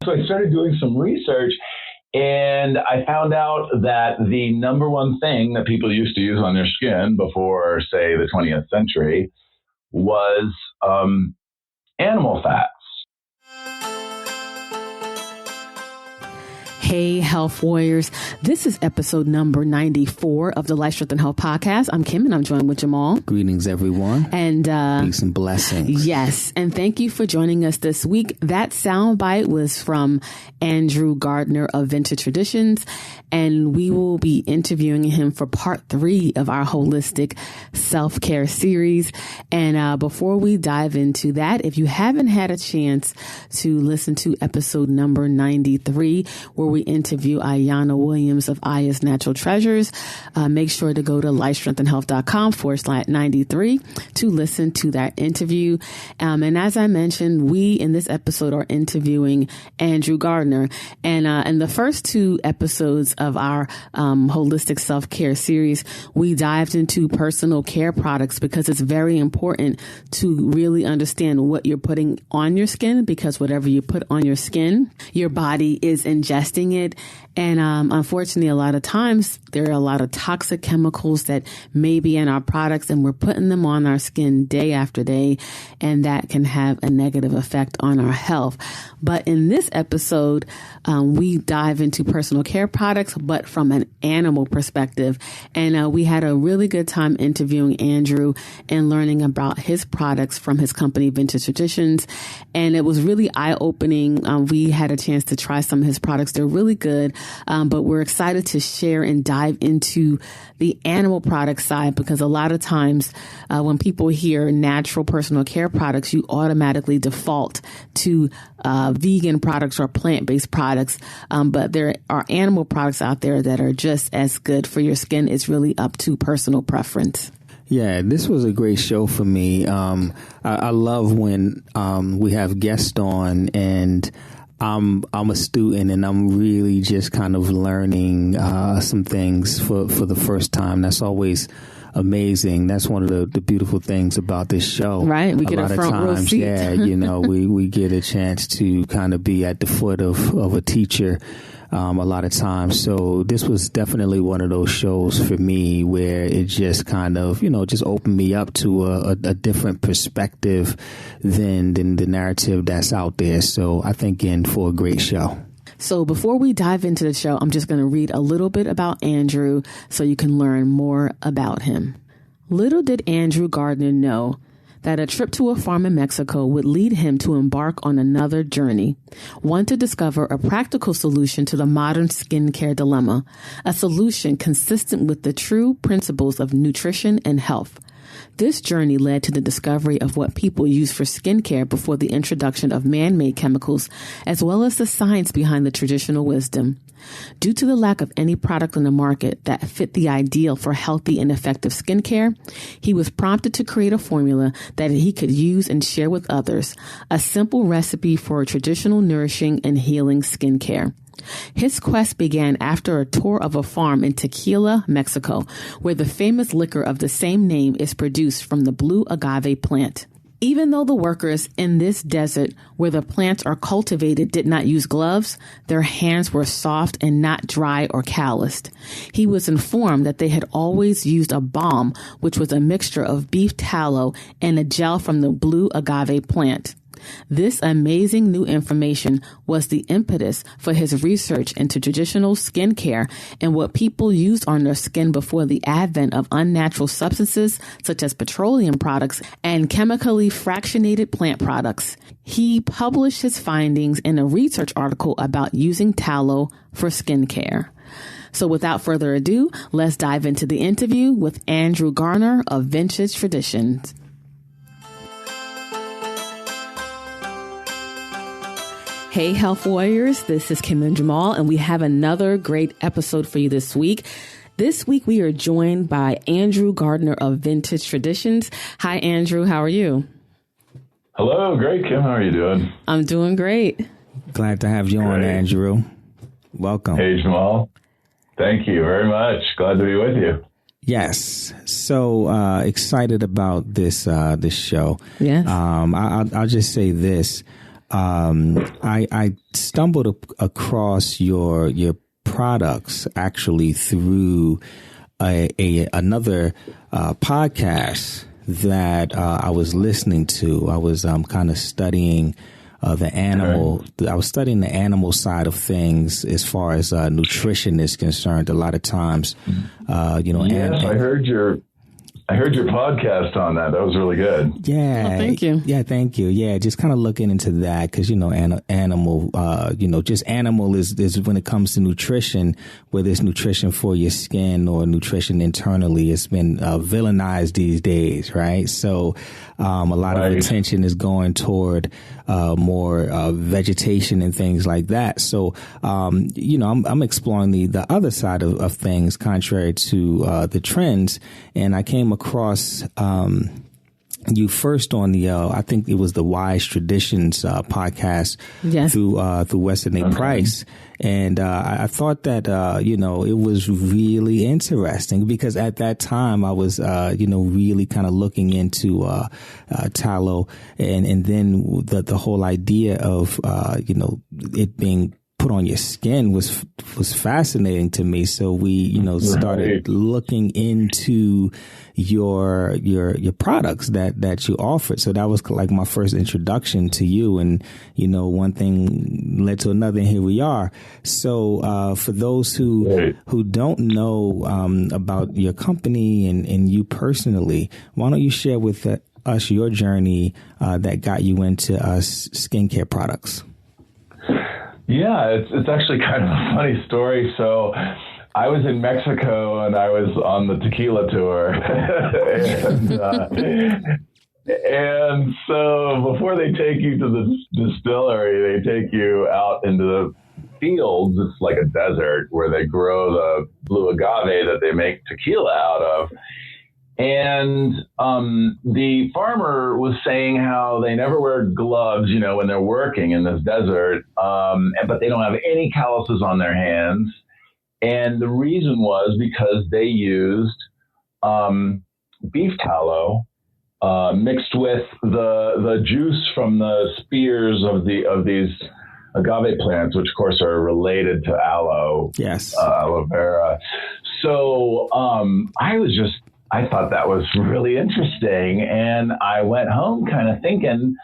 So I started doing some research, and I found out that the number one thing that people used to use on their skin before, say, the 20th century was animal fats. Hey, Health Warriors. This is episode number 94 of the Life, Strength, and Health podcast. I'm Kim, and I'm joined with Jamal. Greetings, everyone. And peace and blessings. Yes. And thank you for joining us this week. That soundbite was from Andrew Gardner of Vintage Traditions, and we will be interviewing him for part 3 of our holistic self-care series. And before we dive into that, if you haven't had a chance to listen to episode number 93, where we interview Ayanna Williams of Aya's Natural Treasures, make sure to go to lifestrengthandhealth.com/93 to listen to that interview. And as I mentioned, we in this episode are interviewing Andrew Gardner. And in the first 2 episodes of our holistic self-care series, we dived into personal care products because it's very important to really understand what you're putting on your skin, because whatever you put on your skin, your body is ingesting it. And unfortunately, a lot of times there are a lot of toxic chemicals that may be in our products, and we're putting them on our skin day after day, and that can have a negative effect on our health. But in this episode, we dive into personal care products, but from an animal perspective. And we had a really good time interviewing Andrew and learning about his products from his company, Vintage Traditions. And it was really eye-opening. We had a chance to try some of his products. They're really good. But we're excited to share and dive into the animal product side, because a lot of times when people hear natural personal care products, you automatically default to vegan products or plant-based products. But there are animal products out there that are just as good for your skin. It's really up to personal preference. Yeah, this was a great show for me. I love when we have guests on, and I'm a student, and I'm really just kind of learning some things for the first time. That's always amazing. That's one of the beautiful things about this show. Right. We get a front row seat. Yeah, we get a chance to kind of be at the foot of a teacher a lot of times. So this was definitely one of those shows for me where it just kind of, just opened me up to a different perspective than the narrative that's out there. So I thank in for a great show. So before we dive into the show, I'm just going to read a little bit about Andrew so you can learn more about him. Little did Andrew Gardner know that a trip to a farm in Mexico would lead him to embark on another journey, one to discover a practical solution to the modern skincare dilemma, a solution consistent with the true principles of nutrition and health. This journey led to the discovery of what people use for skincare before the introduction of man-made chemicals, as well as the science behind the traditional wisdom. Due to the lack of any product on the market that fit the ideal for healthy and effective skincare, he was prompted to create a formula that he could use and share with others, a simple recipe for traditional nourishing and healing skincare. His quest began after a tour of a farm in Tequila, Mexico, where the famous liquor of the same name is produced from the blue agave plant. Even though the workers in this desert where the plants are cultivated did not use gloves, their hands were soft and not dry or calloused. He was informed that they had always used a balm, which was a mixture of beef tallow and a gel from the blue agave plant. This amazing new information was the impetus for his research into traditional skincare and what people used on their skin before the advent of unnatural substances such as petroleum products and chemically fractionated plant products. He published his findings in a research article about using tallow for skincare. So without further ado, let's dive into the interview with Andrew Gardner of Vintage Traditions. Hey, Health Warriors, this is Kim and Jamal, and we have another great episode for you this week. This week, we are joined by Andrew Gardner of Vintage Traditions. Hi, Andrew. How are you? Hello. Great, Kim. How are you doing? I'm doing great. Glad to have you on, Andrew. Welcome. Hey, Jamal. Thank you very much. Glad to be with you. Yes. So excited about this show. Yes. I'll just say this. I stumbled across your products actually through another podcast that I was listening to. I was kind of studying the animal. I was studying the animal side of things as far as nutrition is concerned. A lot of times, Yes, I heard your podcast on that. That was really good. Yeah. Well, thank you. Yeah, thank you. Yeah, just kind of looking into that because, animal, just animal is when it comes to nutrition, whether it's nutrition for your skin or nutrition internally, it's been villainized these days, right? So a lot of attention is going toward more vegetation and things like that. So, I'm exploring the other side of things contrary to the trends. And I came across you first on the I think it was the Wise Traditions podcast through Weston A. Price. And I thought that, it was really interesting because at that time I was, really kind of looking into tallow and then the whole idea of, it being put on your skin was fascinating to me. So we, started looking into your products that you offered. So that was like my first introduction to you. And, one thing led to another, and here we are. So for those who don't know about your company and you personally, why don't you share with us your journey that got you into skincare products? Yeah, it's actually kind of a funny story. So I was in Mexico and I was on the tequila tour. and so before they take you to the distillery, they take you out into the fields. It's like a desert where they grow the blue agave that they make tequila out of. And the farmer was saying how they never wear gloves, when they're working in this desert, but they don't have any calluses on their hands. And the reason was because they used beef tallow mixed with the juice from the spears of these agave plants, which of course are related to aloe. Yes, aloe vera. So I thought that was really interesting. And I went home kind of thinking,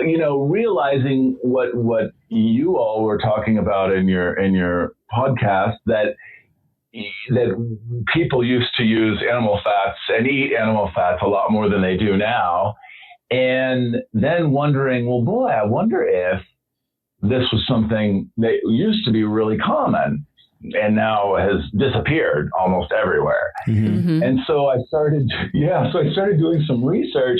realizing what you all were talking about in your podcast, that people used to use animal fats and eat animal fats a lot more than they do now. And then wondering, well, boy, I wonder if this was something that used to be really common and now has disappeared almost everywhere. Mm-hmm. And so I started doing some research,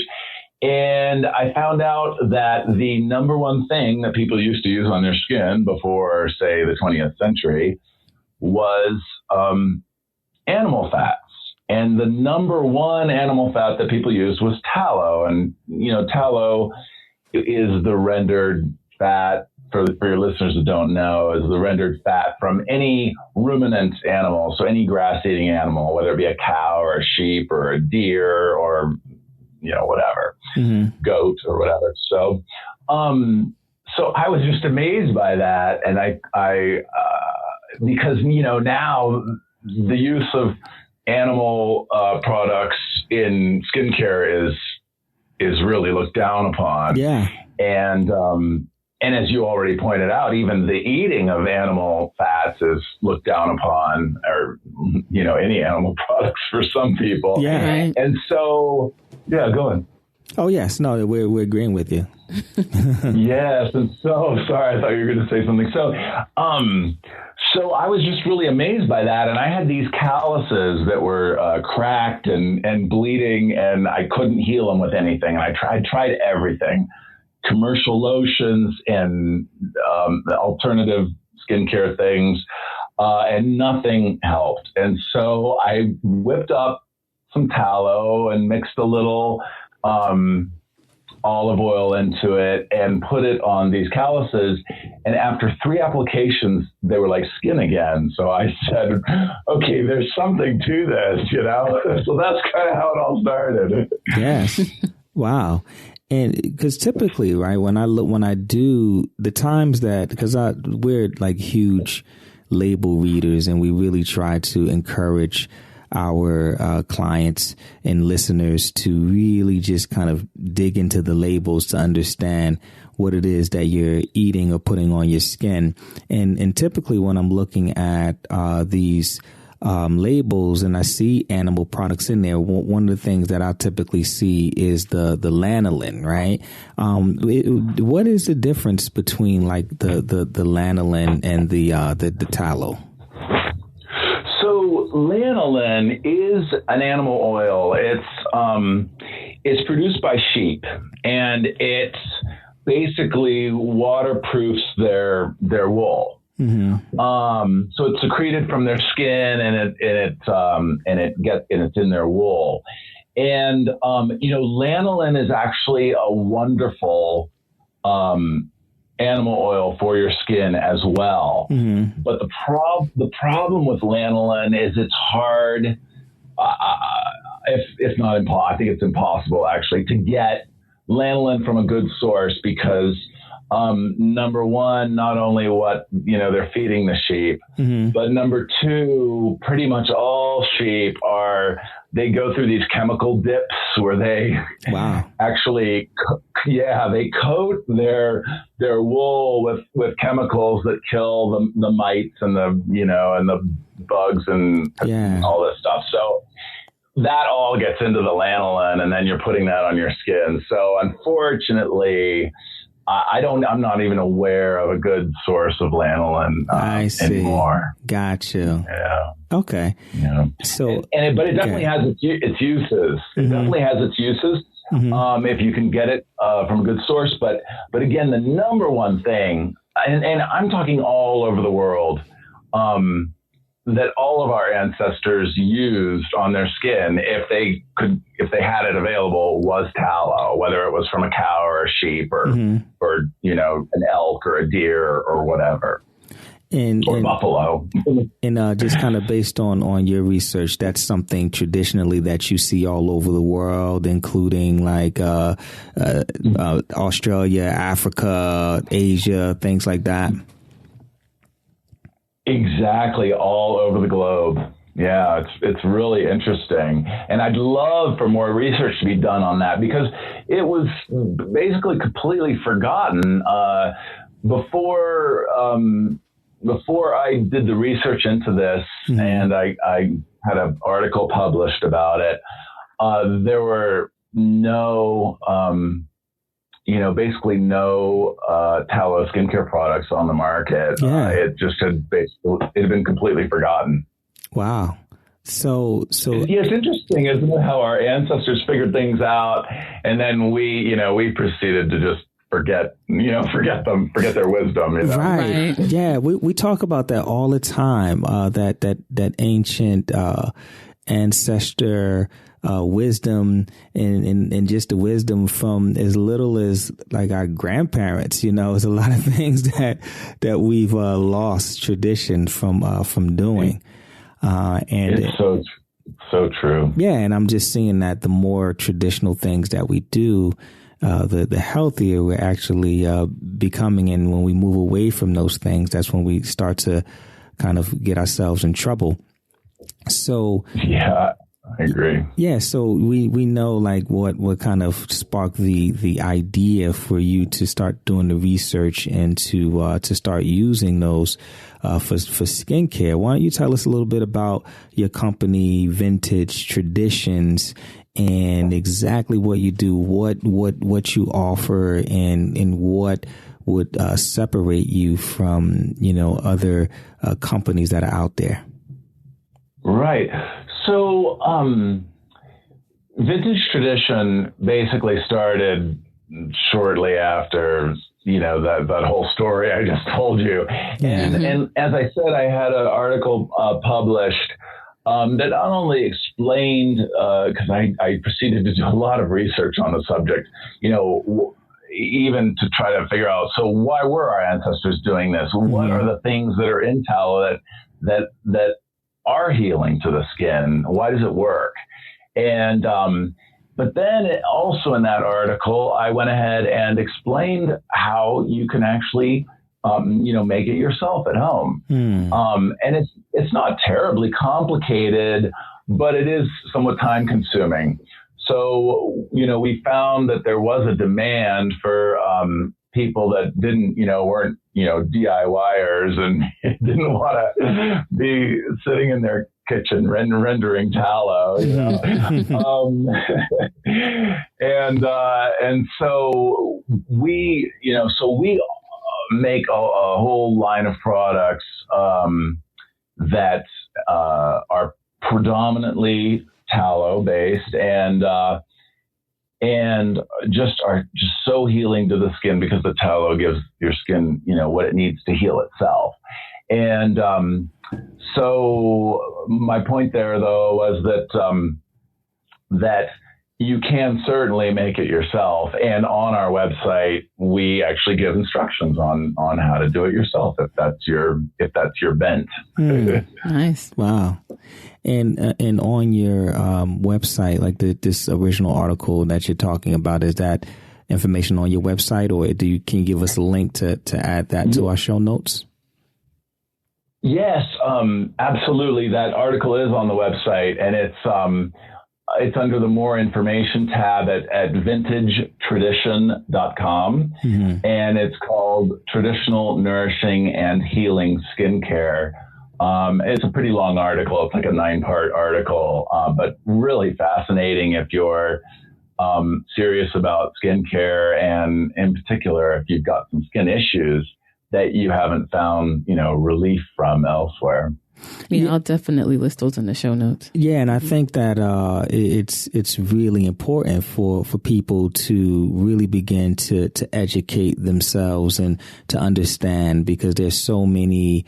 and I found out that the number one thing that people used to use on their skin before, say, the 20th century was animal fats. And the number one animal fat that people used was tallow. And, tallow is the rendered fat, for your listeners that don't know, is the rendered fat from any ruminant animal. So any grass-eating animal, whether it be a cow or a sheep or a deer or, whatever, goat or whatever. So, so I was just amazed by that. And I because, now the use of animal products in skincare is really looked down upon. Yeah. And as you already pointed out, even the eating of animal fats is looked down upon, or, any animal products for some people. Yeah. Right. And so, yeah, go ahead. Oh, yes. No, we're agreeing with you. Yes. And so, sorry, I thought you were going to say something. So I was just really amazed by that. And I had these calluses that were cracked and bleeding, and I couldn't heal them with anything. And I tried everything. Commercial lotions and alternative skincare things, and nothing helped. And so I whipped up some tallow and mixed a little olive oil into it and put it on these calluses. And after 3 applications, they were like skin again. So I said, okay, there's something to this, So that's kind of how it all started. Yes. Wow. And because typically, right, when I do the times that, because we're like huge label readers, and we really try to encourage our clients and listeners to really just kind of dig into the labels to understand what it is that you're eating or putting on your skin. And typically when I'm looking at these labels and I see animal products in there, one of the things that I typically see is the lanolin, right? What is the difference between like the lanolin and the tallow? So lanolin is an animal oil. It's produced by sheep, and it's basically waterproofs their wool. Mm-hmm. So it's secreted from their skin, and it's in their wool. And lanolin is actually a wonderful animal oil for your skin as well. Mm-hmm. But the problem with lanolin is it's hard, if not impossible. I think it's impossible actually to get lanolin from a good source because number one, not only what they're feeding the sheep, mm-hmm. but number two, pretty much all sheep they go through these chemical dips where they actually, they coat their wool with chemicals that kill the mites and the bugs and all this stuff. So that all gets into the lanolin, and then you're putting that on your skin. So unfortunately, I'm not even aware of a good source of lanolin anymore. Gotcha. Yeah. Okay. Yeah. So, but it definitely has its uses. It definitely has its uses. Mm-hmm. If you can get it from a good source, but again, the number one thing, and I'm talking all over the world, that all of our ancestors used on their skin, if they had it available, was tallow, whether it was from a cow or a sheep or an elk or a deer or whatever. Or buffalo. And just kind of based on your research, that's something traditionally that you see all over the world, including like Australia, Africa, Asia, things like that. Exactly, all over the globe. Yeah, it's really interesting. And I'd love for more research to be done on that because it was basically completely forgotten before I did the research into this, mm-hmm. and I had an article published about it. There were basically no tallow skincare products on the market. Yeah. It had been completely forgotten. Wow. So it's interesting, isn't it, how our ancestors figured things out, and then we proceeded to just forget their wisdom. Right. Yeah. We talk about that all the time. That ancient ancestor wisdom and just the wisdom from as little as like our grandparents. There's a lot of things that we've lost tradition from doing. And it's so true. Yeah, and I'm just seeing that the more traditional things that we do, the healthier we're actually becoming. And when we move away from those things, that's when we start to kind of get ourselves in trouble. So yeah, I agree. Yeah, so we know like what kind of sparked the idea for you to start doing the research and to start using those for skincare. Why don't you tell us a little bit about your company, Vintage Traditions, and exactly what you do, what you offer, and what would separate you from other companies that are out there. Right. So, Vintage Tradition basically started shortly after, that whole story I just told you. And as I said, I had an article published that not only explained, because I proceeded to do a lot of research on the subject, even to try to figure out, so why were our ancestors doing this? Mm-hmm. What are the things that are in tallow that are healing to the skin? Why does it work? And But then also in that article, I went ahead and explained how you can actually, make it yourself at home. And it's not terribly complicated, but it is somewhat time consuming. So, we found that there was a demand for people that weren't, DIYers and didn't want to be sitting in their kitchen rendering tallow, and so we make a whole line of products that are predominantly tallow based and just are just so healing to the skin because the tallow gives your skin, what it needs to heal itself. And so my point there, though, was that you can certainly make it yourself. And on our website, we actually give instructions on how to do it yourself if that's your bent. Nice. Wow. And on your website, like this original article that you're talking about, is that information on your website, or can you give us a link to add that to our show notes? Yes, absolutely. That article is on the website, and it's under the More Information tab at vintagetradition.com, and it's called Traditional Nourishing and Healing Skincare. It's a pretty long article. It's like a 9-part article, but really fascinating if you're serious about skincare, and in particular, if you've got some skin issues that you haven't found, relief from elsewhere. Yeah, I'll definitely list those in the show notes. Yeah, and I think that it's really important for people to really begin to educate themselves and to understand, because there's so many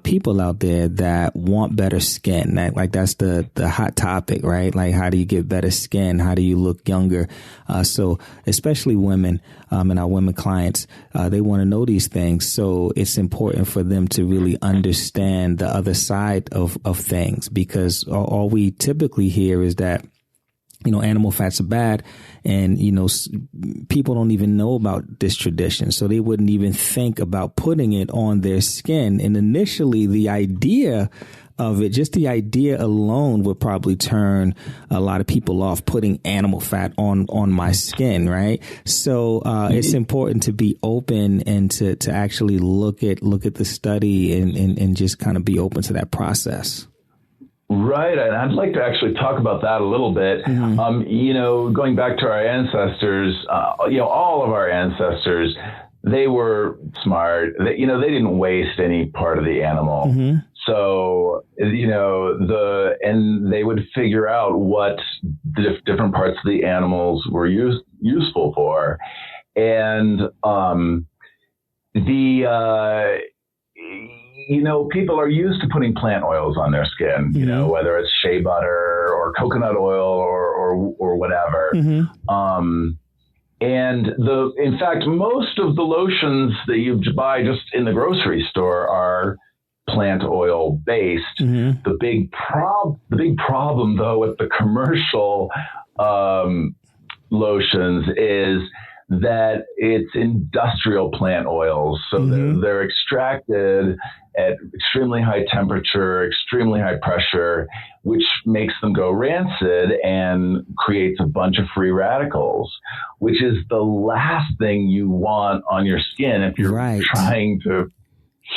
people out there that want better skin. That's the hot topic, right? Like, how do you get better skin? How do you look younger? So especially women and our women clients, they want to know these things. So it's important for them to really understand the other side of things, because all we typically hear is that, animal fats are bad, and, people don't even know about this tradition. So they wouldn't even think about putting it on their skin. And initially, the idea of it, just the idea alone, would probably turn a lot of people off, putting animal fat on my skin, right? So it's important to be open and to actually look at the study and just kind of be open to that process. Right. And I'd like to actually talk about that a little bit. Going back to our ancestors, all of our ancestors, they were smart. They didn't waste any part of the animal. So, and they would figure out what different parts of the animals were useful for. And people are used to putting plant oils on their skin, whether it's shea butter or coconut oil or whatever. And in fact, most of the lotions that you buy just in the grocery store are plant oil based. The big problem though with the commercial lotions is that it's industrial plant oils. So they're extracted at extremely high temperature, extremely high pressure, which makes them go rancid and creates a bunch of free radicals, which is the last thing you want on your skin if you're trying to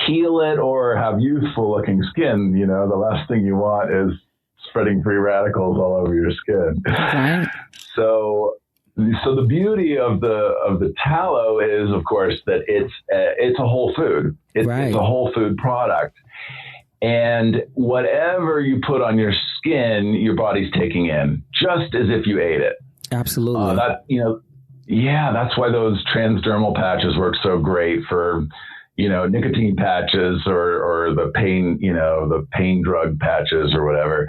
heal it or have youthful looking skin. The last thing you want is spreading free radicals all over your skin. So the beauty of the tallow is, of course, that it's a whole food. It's a whole food product, and whatever you put on your skin, your body's taking in just as if you ate it. Absolutely. That's why those transdermal patches work so great for nicotine patches or the pain drug patches or whatever.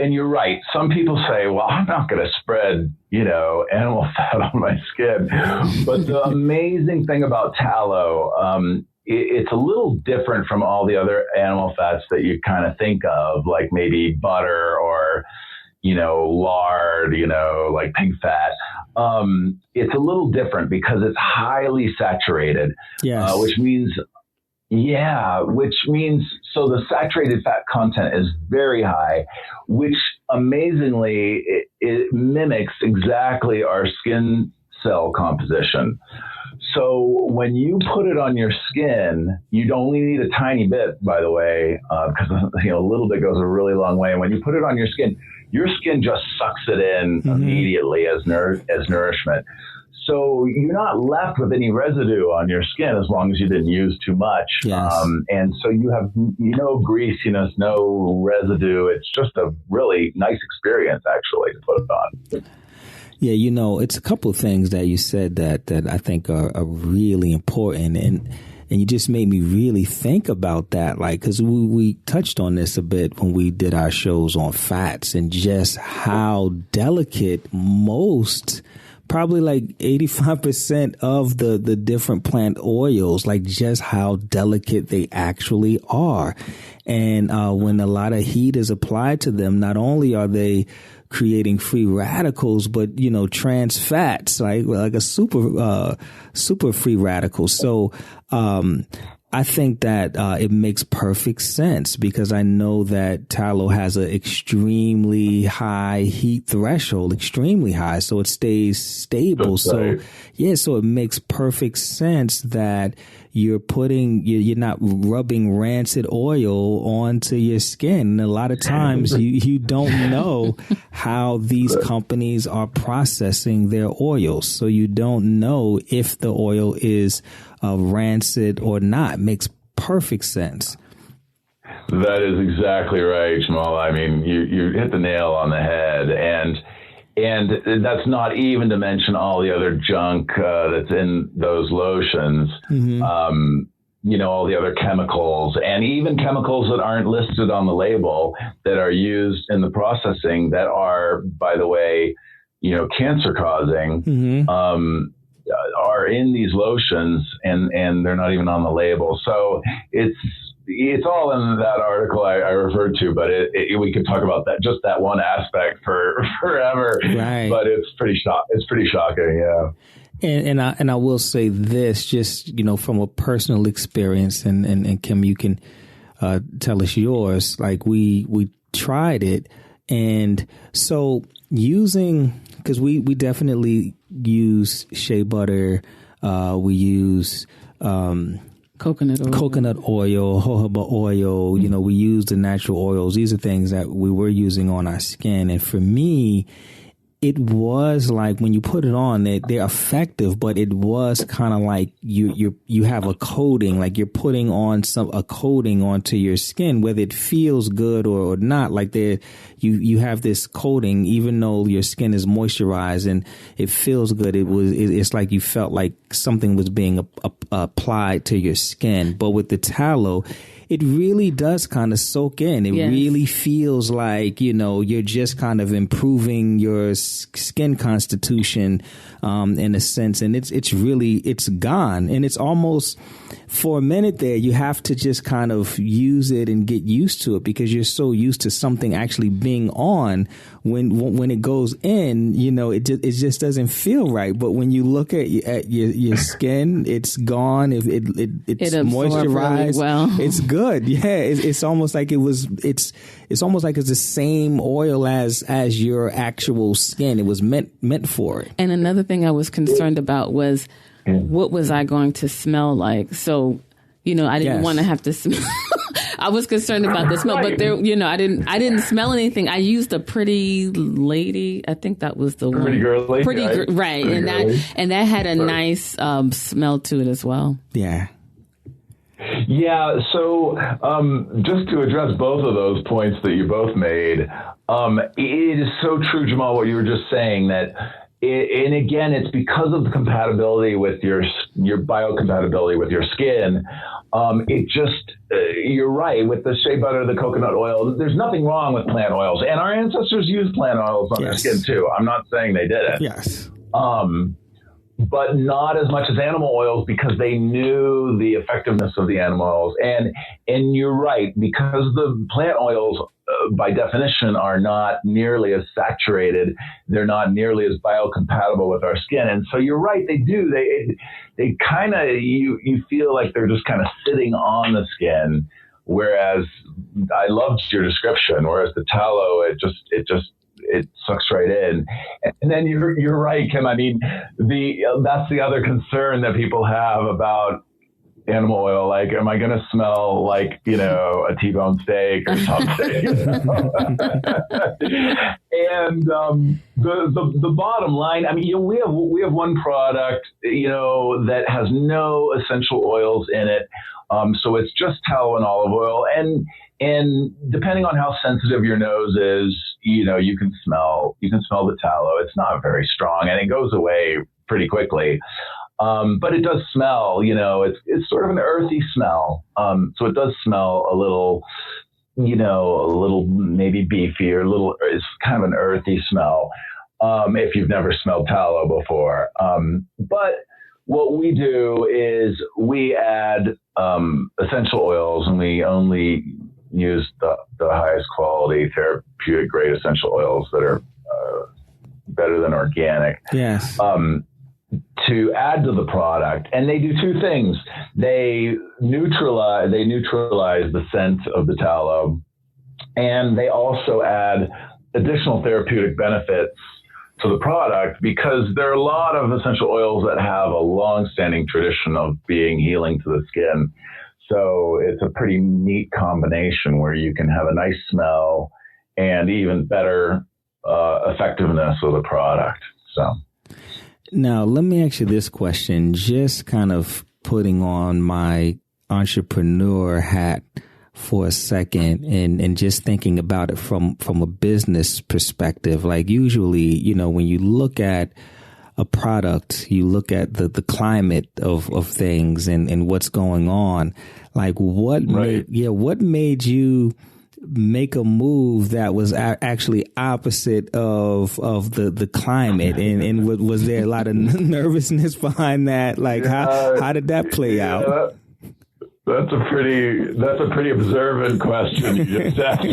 And you're right. Some people say, well, I'm not going to spread, animal fat on my skin. But the amazing thing about tallow, it's a little different from all the other animal fats that you kind of think of, like maybe butter or or, lard, like pig fat. It's a little different because it's highly saturated, yes. which means so the saturated fat content is very high, which amazingly it mimics exactly our skin cell composition. So when you put it on your skin, you only need a tiny bit, by the way, because a little bit goes a really long way. And when you put it on your skin just sucks it in immediately as nourishment. So you're not left with any residue on your skin as long as you didn't use too much. Yes. And so you have no greasiness, no residue. It's just a really nice experience, actually, to put it on. Yeah, it's a couple of things that you said that I think are really important. And you just made me really think about that, like, because we touched on this a bit when we did our shows on fats and just how delicate most, probably like 85% of the different plant oils, like just how delicate they actually are. And when a lot of heat is applied to them, not only are they creating free radicals, but trans fats, like a super free radical. So I think that it makes perfect sense because I know that tallow has an extremely high heat threshold, extremely high, so it stays stable. That's right. So it makes perfect sense that you're not rubbing rancid oil onto your skin. And a lot of times you don't know how these companies are processing their oils. So you don't know if the oil is rancid or not. Makes perfect sense. That is exactly right, Jamal. I mean, you hit the nail on the head. And that's not even to mention all the other junk that's in those lotions, all the other chemicals and even chemicals that aren't listed on the label that are used in the processing that are, by the way, cancer causing, are in these lotions and they're not even on the label. So it's all in that article I referred to, but we could talk about just that one aspect for forever. Right. But it's pretty shocking. Yeah. And I will say this, just, from a personal experience, and Kim, you can tell us yours. Like we tried it. And so because we definitely use shea butter, we use coconut oil, jojoba oil, we use the natural oils. These are things that we were using on our skin. And for me, it was like when you put it on, they're effective, but it was kind of like you have a coating, like you're putting on a coating onto your skin, whether it feels good or not. Like you have this coating, even though your skin is moisturized and it feels good. It's like you felt like something was being applied to your skin. But with the tallow, it really does kind of soak in. It really feels like, you're just kind of improving your skin constitution, in a sense. And it's gone. And it's almost, for a minute there, you have to just kind of use it and get used to it because you're so used to something actually being on. When it goes in, it just doesn't feel right. But when you look at your skin, it's gone. It's moisturized. Really well. It's good. Yeah. It's almost like it's almost like it's the same oil as your actual skin. It was meant for it. And another thing I was concerned about was, what was I going to smell like? So, I didn't want to have to smell. I was concerned about the smell, but there, I didn't smell anything. I used a Pretty Lady. I think that was the Pretty one. Girly. Right. And that had a nice smell to it as well. Yeah. Yeah. So, just to address both of those points that you both made, it is so true, Jamal, what you were just saying that. And again, it's because of the compatibility with your biocompatibility with your skin. You're right, with the shea butter, the coconut oil, there's nothing wrong with plant oils. And our ancestors used plant oils on their skin too. I'm not saying they didn't. Yes. But not as much as animal oils because they knew the effectiveness of the animal oils. And you're right, because the plant oils by definition, are not nearly as saturated. They're not nearly as biocompatible with our skin. And so you're right, they do. They kind of, you feel like they're just kind of sitting on the skin. Whereas I loved your description, whereas the tallow, it sucks right in. And then you're right, Kim. I mean, that's the other concern that people have about animal oil. Like, am I going to smell like, a T-bone steak or something? And the bottom line, I mean, we have one product, that has no essential oils in it. So it's just tallow and olive oil. And depending on how sensitive your nose is, you can smell the tallow. It's not very strong and it goes away pretty quickly. But it does smell, it's sort of an earthy smell. So it does smell a little maybe beefy or it's kind of an earthy smell. If you've never smelled tallow before. But what we do is we add essential oils, and we only use the highest quality therapeutic grade essential oils that are better than organic. Yes. To add to the product, and they do two things. They neutralize the scent of the tallow, and they also add additional therapeutic benefits to the product, because there are a lot of essential oils that have a long-standing tradition of being healing to the skin. So it's a pretty neat combination where you can have a nice smell and even better effectiveness of the product. So now let me ask you this question, just kind of putting on my entrepreneur hat for a second and just thinking about it from a business perspective. Like usually, when you look at a product, you look at the climate of things and what's going on. Like what made you make a move that was actually opposite of the climate, and was there a lot of nervousness behind that? Like how did that play out? That's a pretty observant question you just asked.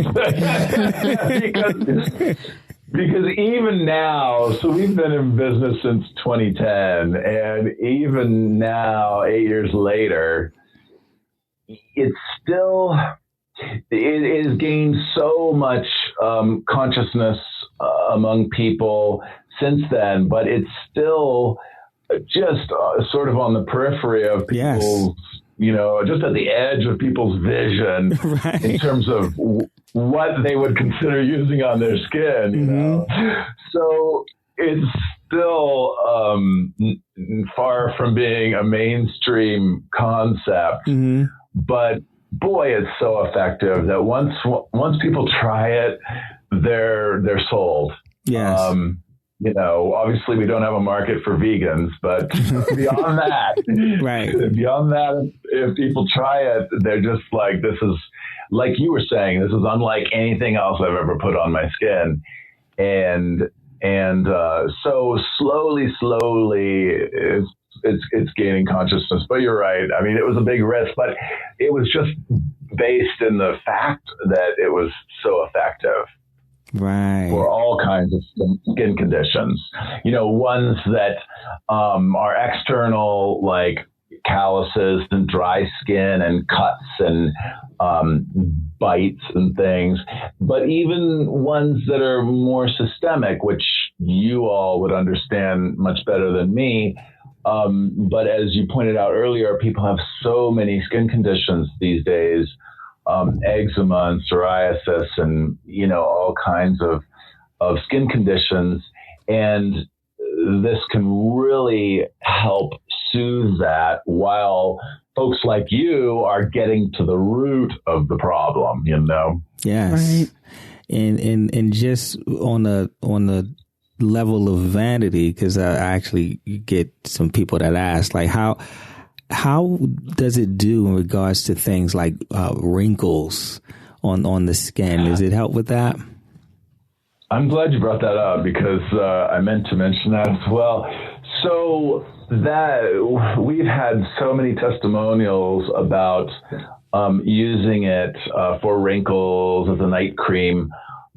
because even now, so we've been in business since 2010, and even now, 8 years later, it has gained so much consciousness among people since then, but it's still just sort of on the periphery of people's. Yes. Just at the edge of people's vision, right, in terms of what they would consider using on their skin, So it's still far from being a mainstream concept, but boy, it's so effective that once people try it, they're sold. Yes. Obviously we don't have a market for vegans, but beyond that, right. Beyond that, if people try it, they're just like, this is, like you were saying, this is unlike anything else I've ever put on my skin. And so slowly, it's gaining consciousness. But you're right. I mean, it was a big risk, but it was just based in the fact that it was so effective. Right. For all kinds of skin conditions, ones that are external, like calluses and dry skin and cuts and bites and things, but even ones that are more systemic, which you all would understand much better than me. But as you pointed out earlier, people have so many skin conditions these days. Eczema and psoriasis and, all kinds of skin conditions. And this can really help soothe that while folks like you are getting to the root of the problem, Yes. Right. And just on the level of vanity, because I actually get some people that ask, like, how does it do in regards to things like wrinkles on the skin? Does it help with that? I'm glad you brought that up, because I meant to mention that as well. So that we've had so many testimonials about using it for wrinkles as a night cream.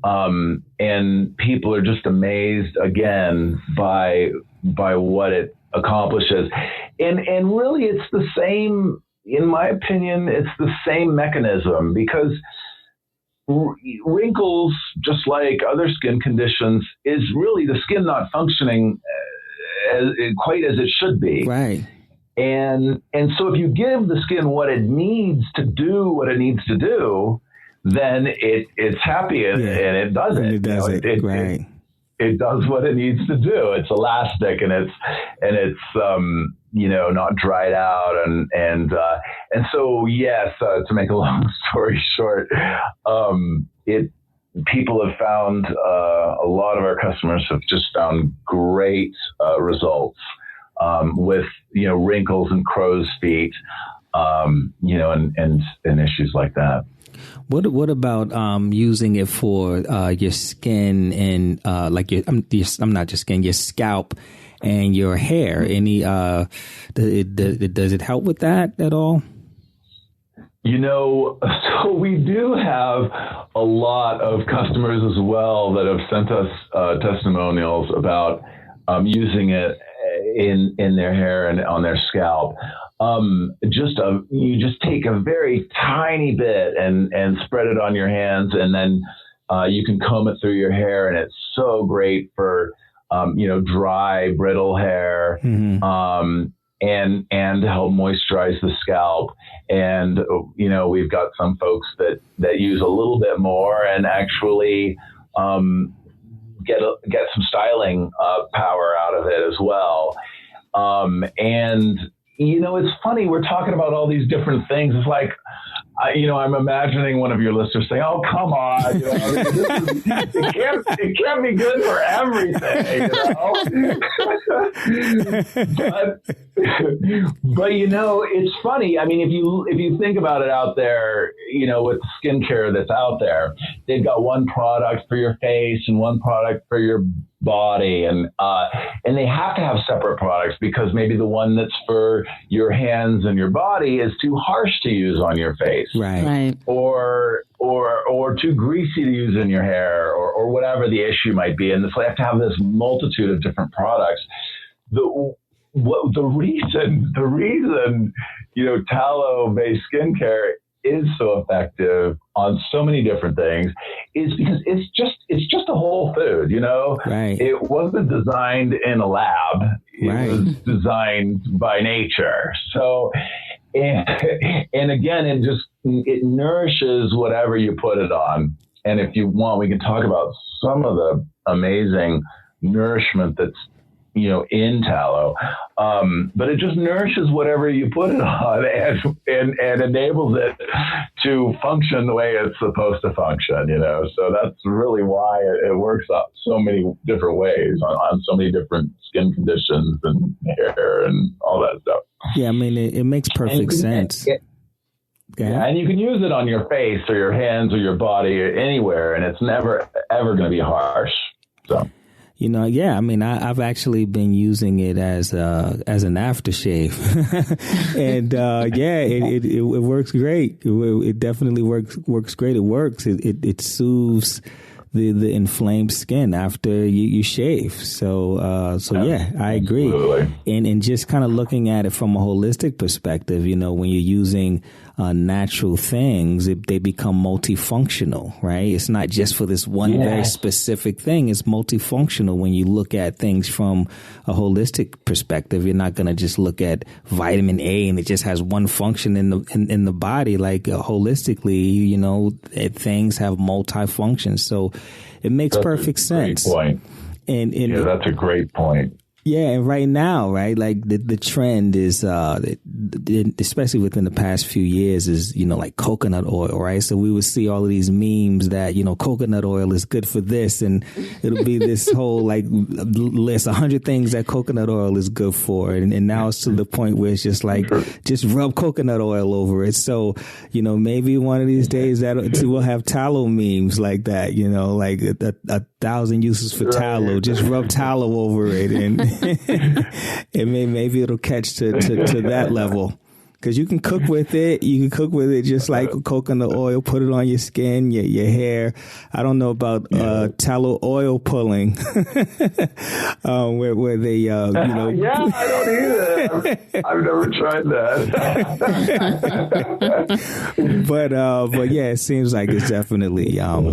And people are just amazed again by what it accomplishes. And really it's the same, in my opinion, it's the same mechanism, because wrinkles, just like other skin conditions, is really the skin not functioning quite as it should be. Right. And so if you give the skin what it needs to do, then it's happy and it does it. And it does it. Right. It does what it needs to do. It's elastic and it's not dried out and so yes, to make a long story short, people have found a lot of our customers have just found great results with wrinkles and crow's feet, and issues like that. What about using it for your skin and I'm not just skin, your scalp and your hair? Any does it help with that at all? So we do have a lot of customers as well that have sent us testimonials about using it in their hair and on their scalp. You just take a very tiny bit and spread it on your hands, and then you can comb it through your hair, and it's so great for dry, brittle hair. Mm-hmm. And to help moisturize the scalp. And, we've got some folks that use a little bit more and actually get some styling power out of it as well. And it's funny, we're talking about all these different things. It's like, I'm imagining one of your listeners saying, "Oh, come on, it can't be good for everything." But it's funny. I mean, if you think about it out there, with skincare that's out there, they've got one product for your face and one product for your body, and they have to have separate products because maybe the one that's for your hands and your body is too harsh to use on your face, right, or too greasy to use in your hair, or whatever the issue might be, and so they have to have this multitude of different products. The reason tallow-based skincare is so effective on so many different things is because it's just a whole food, Right. It wasn't designed in a lab. It was designed by nature. So, and again, it nourishes whatever you put it on. And if you want, we can talk about some of the amazing nourishment that's in tallow, but it just nourishes whatever you put it on and enables it to function the way it's supposed to function, So that's really why it works out so many different ways on so many different skin conditions and hair and all that stuff. Yeah, I mean, it makes perfect sense. Yeah, and you can use it on your face or your hands or your body or anywhere, and it's never, ever going to be harsh. So. I mean, I've actually been using it as an aftershave, and it works great. It definitely works great. It works. It soothes the inflamed skin after you shave. So yeah, I agree. And just kind of looking at it from a holistic perspective, when you're using natural things, they become multifunctional, right? It's not just for this one very specific thing. It's multifunctional when you look at things from a holistic perspective. You're not going to just look at vitamin A and it just has one function in the body. Like holistically, things have multifunctions. So it makes perfect sense. Great point. And that's a great point. Yeah, and right now, right, like the trend is especially within the past few years, is, like coconut oil, right? So we would see all of these memes that, coconut oil is good for this. And it'll be this whole like list, 100 things that coconut oil is good for. And now it's to the point where it's just like, just rub coconut oil over it. So, maybe one of these days that we'll have tallow memes like that, like a 1,000 uses for tallow. Just rub tallow over it, and maybe it'll catch to that level. Because you can cook with it. You can cook with it just like coconut oil. Put it on your skin, your hair. I don't know about tallow oil pulling, where they, Yeah, I don't either. I've never tried that. but yeah, it seems like it's definitely up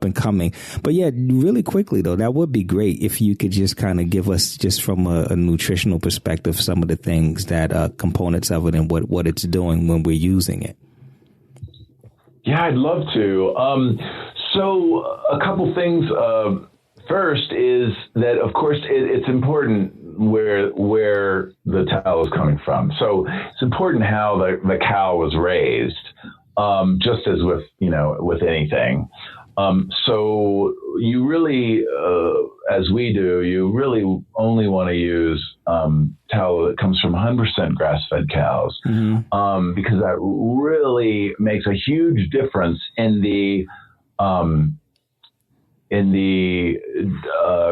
and coming. But yeah, really quickly though, that would be great if you could just kind of give us, just from a nutritional perspective, some of the things that components of it and what it's doing when we're using it. Yeah, I'd love to. So a couple things. First is that, of course, it's important where the tallow is coming from. So it's important how the cow was raised, just as with anything. So you really, as we do, you really only want to use tallow that comes from 100% grass-fed cows, because that really makes a huge difference in the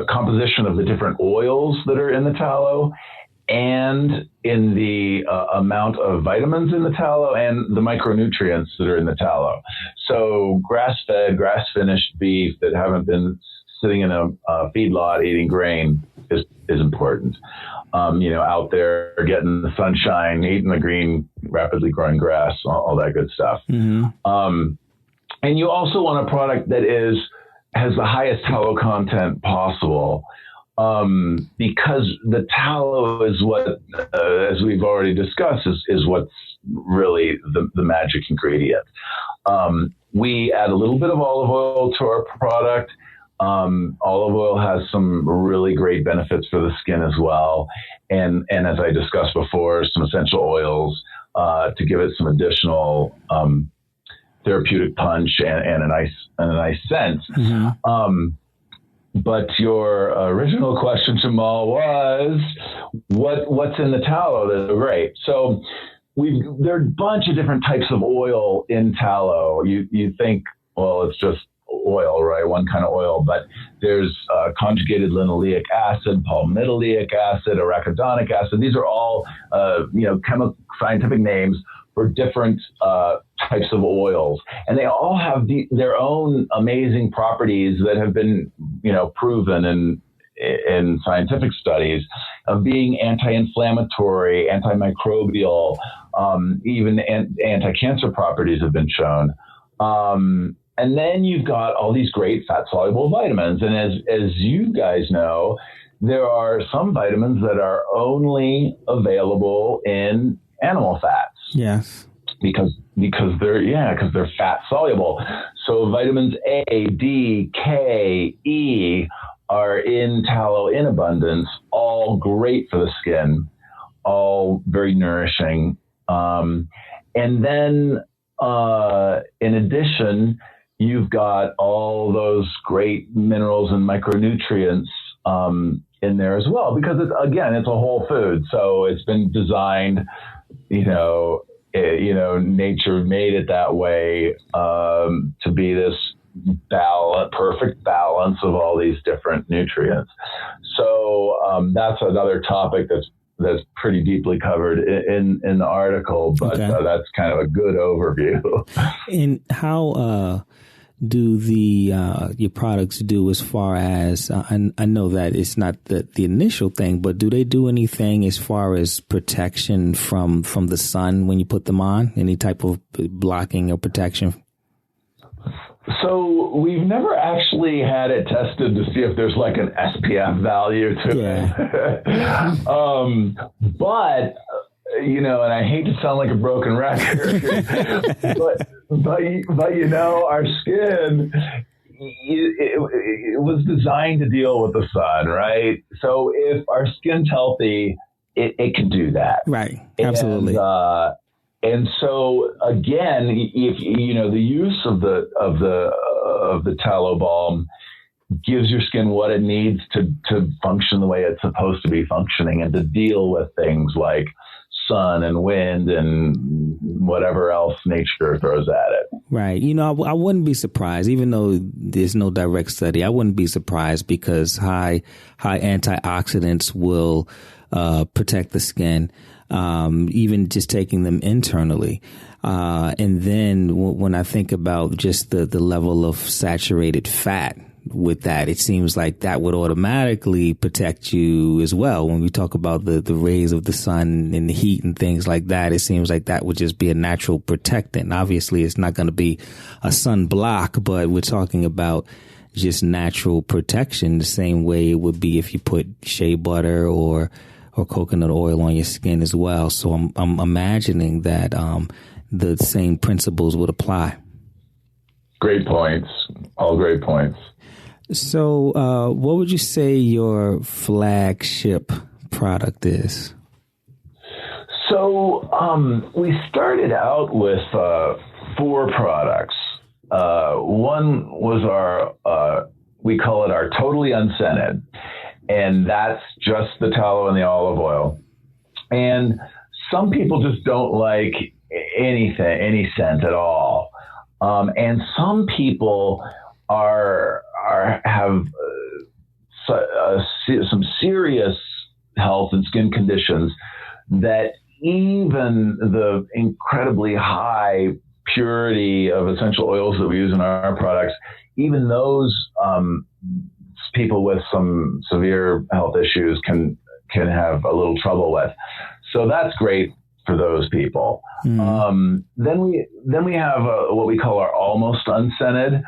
composition of the different oils that are in the tallow, and in the amount of vitamins in the tallow and the micronutrients that are in the tallow. So grass-fed, grass-finished beef that haven't been sitting in a feedlot eating grain is important. Out there getting the sunshine, eating the green, rapidly growing grass, all that good stuff. And you also want a product that has the highest tallow content possible. Because the tallow is what, as we've already discussed, is what's really the magic ingredient. We add a little bit of olive oil to our product. Olive oil has some really great benefits for the skin as well. And as I discussed before, some essential oils to give it some additional therapeutic punch and a nice scent. But your original question, Jamal, was what's in the tallow that's great. So there are a bunch of different types of oil in tallow. You think, well, it's just oil, right? One kind of oil, but there's conjugated linoleic acid, palmitoleic acid, arachidonic acid. These are all chemical scientific names for different types of oils, and they all have their own amazing properties that have been, proven in scientific studies of being anti-inflammatory, antimicrobial, even anti-cancer properties have been shown. And then you've got all these great fat-soluble vitamins, and as you guys know, there are some vitamins that are only available in animal fats. Yes. Because they're fat soluble. So vitamins A, D, K, E are in tallow in abundance, all great for the skin, all very nourishing. And then in addition, you've got all those great minerals and micronutrients in there as well, because it's a whole food. So it's been designed, nature made it that way to be this perfect balance of all these different nutrients. So that's another topic that's pretty deeply covered in the article, but that's kind of a good overview. And how do your products do as far as I know that it's not the initial thing, but do they do anything as far as protection from the sun when you put them on? Any type of blocking or protection? So we've never actually had it tested to see if there's like an SPF value to it. But and I hate to sound like a broken record, but our skin, it was designed to deal with the sun, right? So if our skin's healthy, it can do that. Right. Absolutely. And so again, if the use of the tallow balm gives your skin what it needs to function the way it's supposed to be functioning and to deal with things like sun and wind and whatever else nature throws at it. Right. I wouldn't be surprised, even though there's no direct study, I wouldn't be surprised because high antioxidants will protect the skin, even just taking them internally. And then when I think about just the level of saturated fat with that, it seems like that would automatically protect you as well. When we talk about the rays of the sun and the heat and things like that, it seems like that would just be a natural protectant. Obviously, it's not going to be a sunblock, but we're talking about just natural protection the same way it would be if you put shea butter or coconut oil on your skin as well. So I'm imagining that the same principles would apply. Great points. All great points. So what would you say your flagship product is? So we started out with 4 products. One was we call it our totally unscented. And that's just the tallow and the olive oil. And some people just don't like any scent at all. And some people have some serious health and skin conditions that even the incredibly high purity of essential oils that we use in our products, even those people with some severe health issues can have a little trouble with. So that's great for those people. Then we have what we call our almost unscented.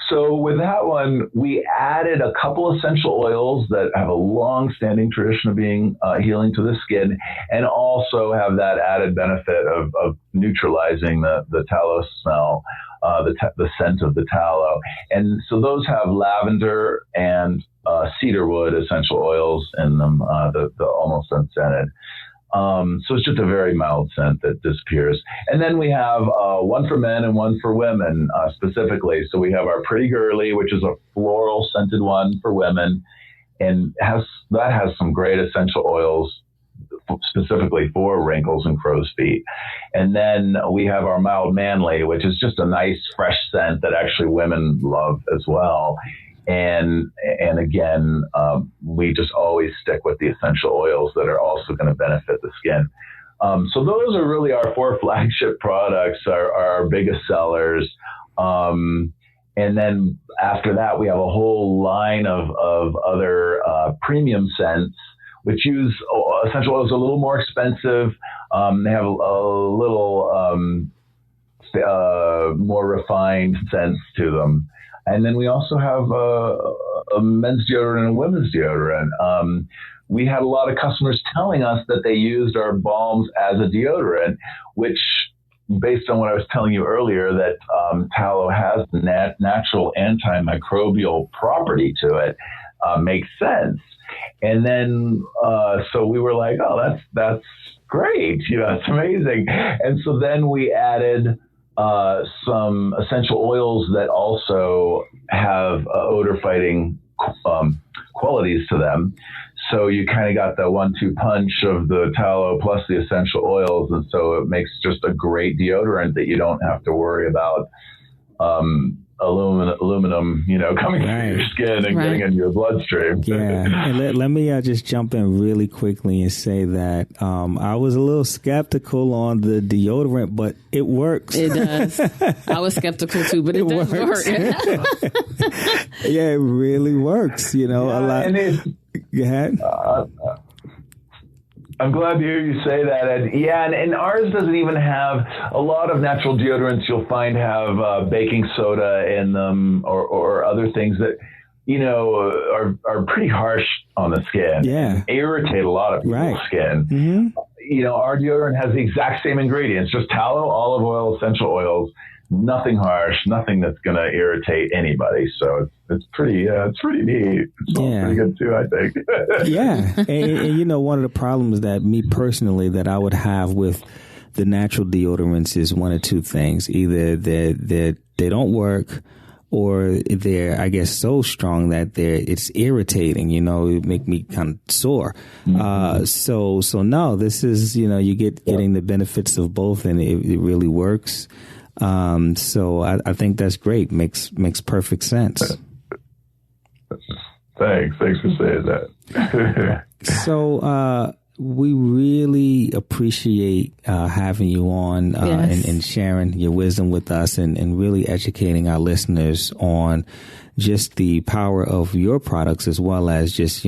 So with that one, we added a couple essential oils that have a long-standing tradition of being healing to the skin, and also have that added benefit of neutralizing the tallow smell, the scent of the tallow. And so those have lavender and cedarwood essential oils in them, the almost unscented. So it's just a very mild scent that disappears. And then we have one for men and one for women specifically. So we have our Pretty Girly, which is a floral scented one for women, and has some great essential oils specifically for wrinkles and crow's feet. And then we have our Mild Manly, which is just a nice fresh scent that actually women love as well. And again, we just always stick with the essential oils that are also going to benefit the skin. So those are really our 4 flagship products, our biggest sellers. And then after that, we have a whole line of other premium scents, which use essential oils a little more expensive. They have a little more refined scents to them. And then we also have a men's deodorant and a women's deodorant. We had a lot of customers telling us that they used our balms as a deodorant, which, based on what I was telling you earlier, that tallow has natural antimicrobial property to it, makes sense. And then, so we were like, oh, that's great. It's amazing. And so then we added some essential oils that also have odor fighting qualities to them. So you kind of got the 1-2 punch of the tallow plus the essential oils. And so it makes just a great deodorant that you don't have to worry about aluminum, coming through your skin and getting into your bloodstream. Yeah. And let me just jump in really quickly and say that I was a little skeptical on the deodorant, but it works. It does. I was skeptical too, but it does work. Yeah, it really works. A lot. Go ahead. I'm glad to hear you say that. And ours doesn't even have a lot of natural deodorants. You'll find have baking soda in them or other things that, are pretty harsh on the skin. Yeah. Irritate a lot of people's skin. Mm-hmm. Our deodorant has the exact same ingredients, just tallow, olive oil, essential oils. nothing harsh, nothing that's going to irritate anybody. So it's pretty neat. It smells pretty good too, I think. Yeah. And one of the problems that me personally that I would have with the natural deodorants is one of two things. Either they don't work, or they're, I guess, so strong that it's irritating, it make me kind of sore. Mm-hmm. So no, this is, you getting the benefits of both, and it really works. So I think that's great. Makes perfect sense. Thanks for saying that. So, we really appreciate having you on yes. and sharing your wisdom with us and really educating our listeners on just the power of your products as well as just,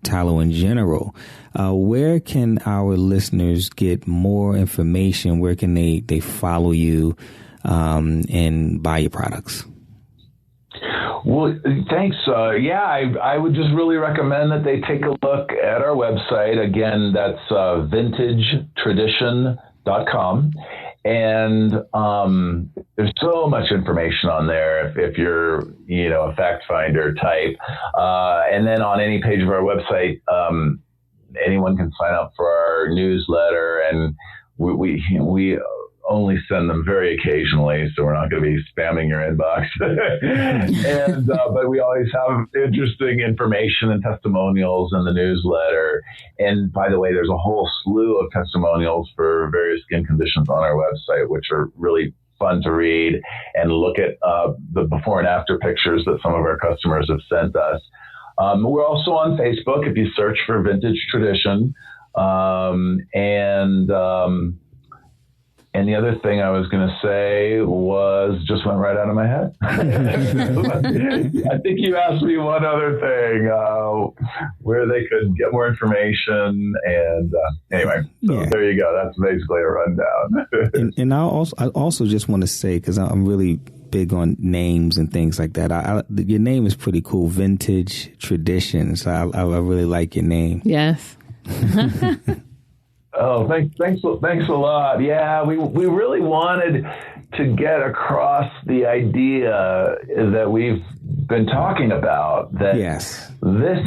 tallow in general. Where can our listeners get more information? Where can they follow you and buy your products? Well, thanks. I would just really recommend that they take a look at our website. Again, that's vintagetradition.com. And there's so much information on there if you're, a fact finder type. And then on any page of our website, anyone can sign up for our newsletter. And we only send them very occasionally, so we're not going to be spamming your inbox. But we always have interesting information and testimonials in the newsletter. And by the way, there's a whole slew of testimonials for various skin conditions on our website, which are really fun to read and look at the before and after pictures that some of our customers have sent us. We're also on Facebook if you search for Vintage Tradition. And the other thing I was going to say just went right out of my head. I think you asked me one other thing, where they could get more information. And anyway, There you go. That's basically a rundown. and I also just want to say, because I'm really big on names and things like that. Your name is pretty cool, Vintage Tradition. So I really like your name. Yes. Oh, thanks a lot. Yeah, we really wanted to get across the idea that we've been talking about, that yes, this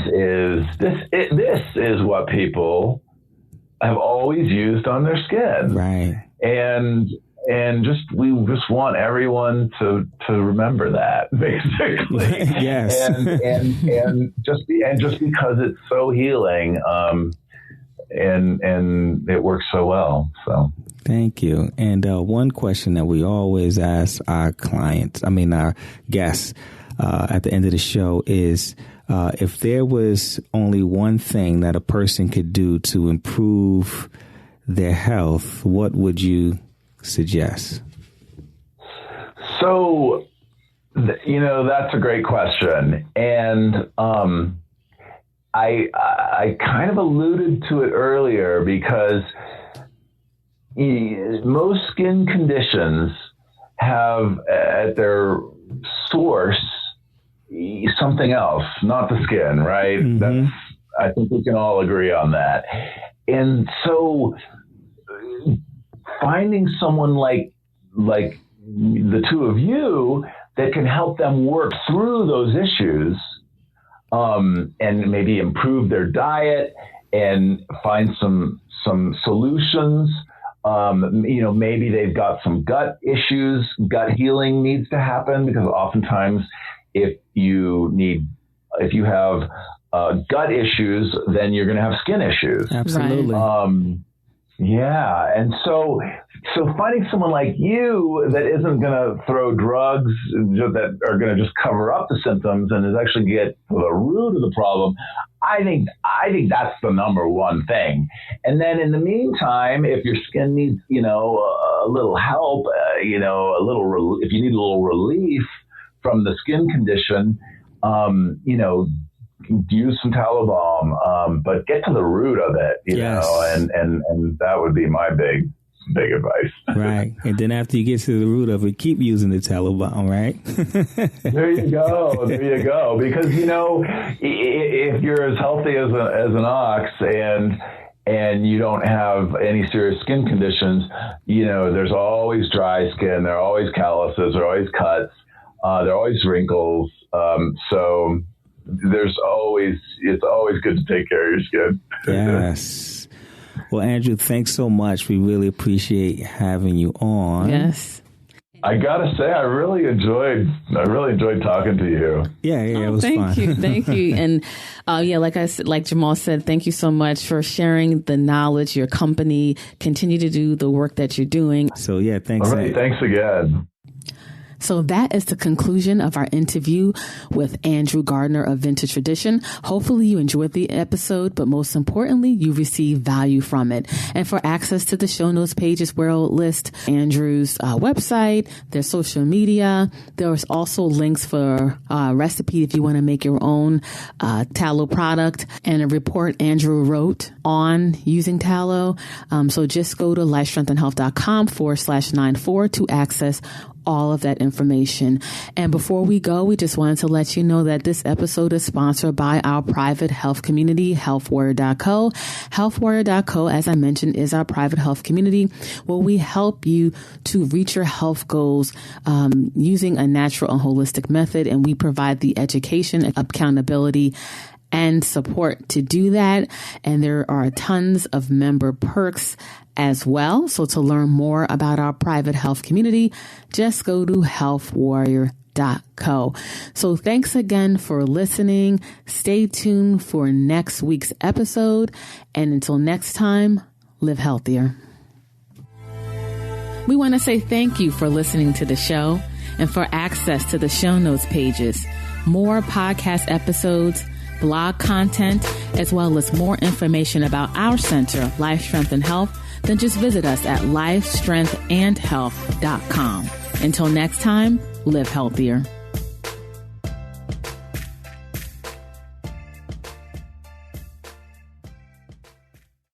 is what people have always used on their skin, right? And we just want everyone to remember that, basically. Yes, and just because it's so healing. And it works so well. So thank you. And one question that we always ask our guests at the end of the show is, if there was only one thing that a person could do to improve their health, what would you suggest? So, that's a great question. And I kind of alluded to it earlier, because most skin conditions have at their source something else, not the skin, right? Mm-hmm. I think we can all agree on that. And so finding someone like the two of you that can help them work through those issues, and maybe improve their diet and find some solutions. Maybe they've got some gut issues. Gut healing needs to happen, because oftentimes if you have gut issues, then you're going to have skin issues. Absolutely. Yeah. And so finding someone like you that isn't going to throw drugs that are going to just cover up the symptoms and is actually get to the root of the problem, I think that's the number one thing. And then in the meantime, if your skin needs, a little help, if you need a little relief from the skin condition, use some tallow balm, but get to the root of it, yes. and that would be my big advice. Right. And then after you get to the root of it, keep using the tallow balm, right? There you go. Because, if you're as healthy as an ox and and you don't have any serious skin conditions, there's always dry skin, there are always calluses, there are always cuts, there are always wrinkles. So it's always good to take care of your skin. Yes. Well, Andrew, thanks so much. We really appreciate having you on. Yes. I gotta say, I really enjoyed talking to you. Yeah, it was fun. Thank you. And like Jamal said, thank you so much for sharing the knowledge. Your company continue to do the work that you're doing. So yeah, thanks. All right, thanks again. So that is the conclusion of our interview with Andrew Gardner of Vintage Tradition. Hopefully you enjoyed the episode, but most importantly, you received value from it. And for access to the show notes pages where I'll list Andrew's website, their social media. There's also links for a recipe if you want to make your own tallow product and a report Andrew wrote on using tallow. So just go to lifestrengthandhealth.com/94 to access all of that information. And before we go, we just wanted to let you know that this episode is sponsored by our private health community, healthwarrior.co. Healthwarrior.co, as I mentioned, is our private health community where we help you to reach your health goals using a natural and holistic method. And we provide the education, accountability, and support to do that. And there are tons of member perks as well. So to learn more about our private health community, just go to healthwarrior.co. So thanks again for listening. Stay tuned for next week's episode. And until next time, live healthier. We want to say thank you for listening to the show and for access to the show notes pages, more podcast episodes, blog content, as well as more information about our center, Life, Strength, and Health, then just visit us at lifestrengthandhealth.com. Until next time, live healthier.